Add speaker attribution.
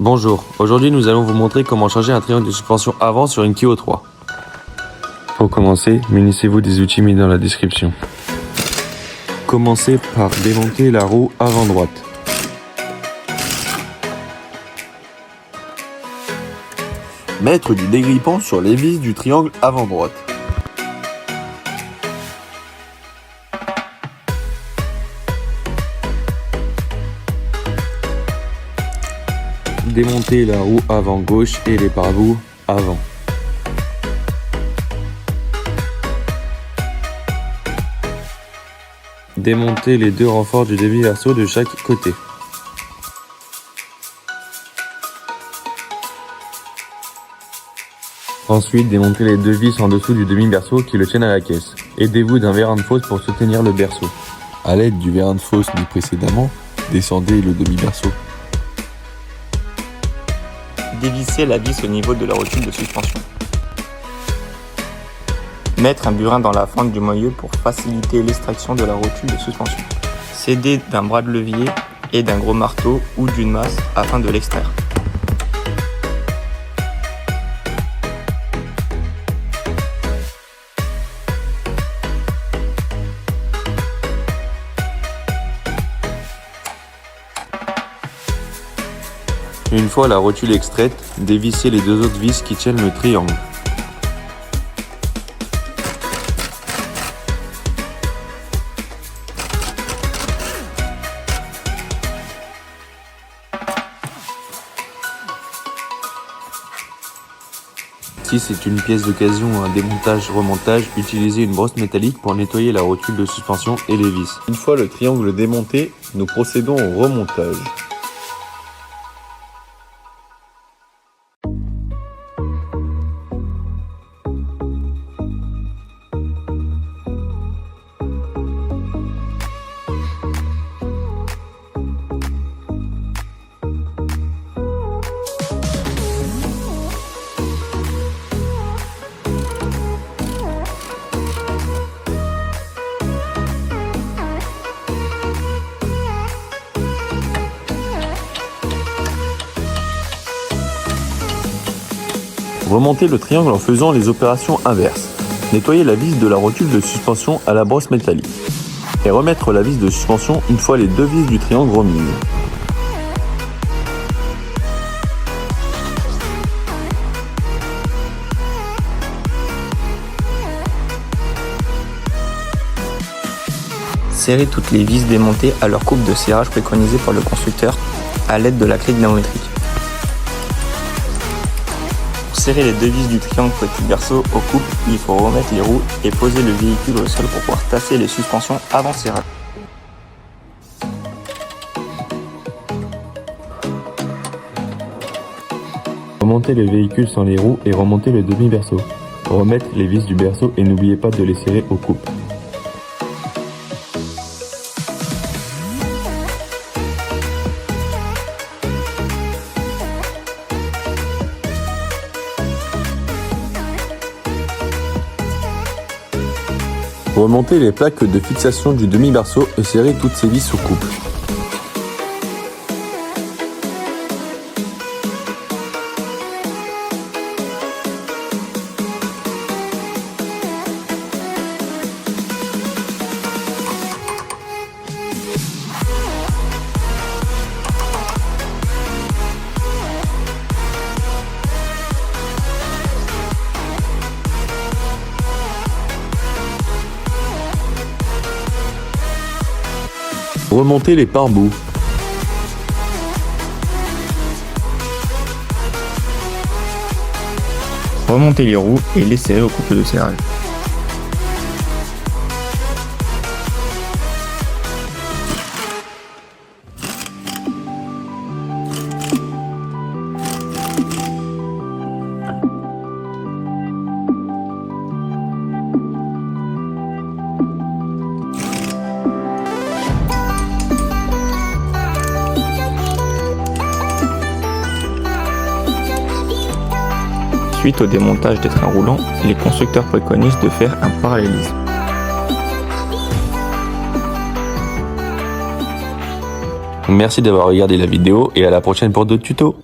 Speaker 1: Bonjour, aujourd'hui nous allons vous montrer comment changer un triangle de suspension avant sur une Clio 3. Pour commencer, munissez-vous des outils mis dans la description. Commencez par démonter la roue avant droite.
Speaker 2: Mettre du dégrippant sur les vis du triangle avant droite.
Speaker 1: Démonter la roue avant gauche et les pare-boues avant. Démonter les deux renforts du demi-verso de chaque côté. Ensuite, démontez les deux vis en dessous du demi-berceau qui le tiennent à la caisse. Aidez-vous d'un vérin de fosse pour soutenir le berceau.
Speaker 2: A l'aide du vérin de fosse mis précédemment, descendez le demi-berceau.
Speaker 3: Dévisser la vis au niveau de la rotule de suspension. Mettre un burin dans la fente du moyeu pour faciliter l'extraction de la rotule de suspension. S'aider d'un bras de levier et d'un gros marteau ou d'une masse afin de l'extraire.
Speaker 1: Une fois la rotule extraite, dévissez les deux autres vis qui tiennent le triangle. Si c'est une pièce d'occasion ou un démontage-remontage, utilisez une brosse métallique pour nettoyer la rotule de suspension et les vis.
Speaker 2: Une fois le triangle démonté, nous procédons au remontage.
Speaker 1: Remontez le triangle en faisant les opérations inverses. Nettoyer la vis de la rotule de suspension à la brosse métallique. Et remettre la vis de suspension une fois les deux vis du triangle remises.
Speaker 3: Serrez toutes les vis démontées à leur coupe de serrage préconisée par le constructeur à l'aide de la clé dynamométrique. Pour serrer les deux vis du triangle petit berceau au couple, il faut remettre les roues et poser le véhicule au sol pour pouvoir tasser les suspensions avant serrage.
Speaker 1: Remontez le véhicule sans les roues et remontez le demi-berceau. Remettre les vis du berceau et n'oubliez pas de les serrer au couple. Remontez les plaques de fixation du demi-berceau et serrez toutes ces vis au couple. Remontez les pare-boues.
Speaker 3: Remontez les roues et les serrer au couple de serrage. Suite au démontage des trains roulants, les constructeurs préconisent de faire un parallélisme.
Speaker 1: Merci d'avoir regardé la vidéo et à la prochaine pour d'autres tutos.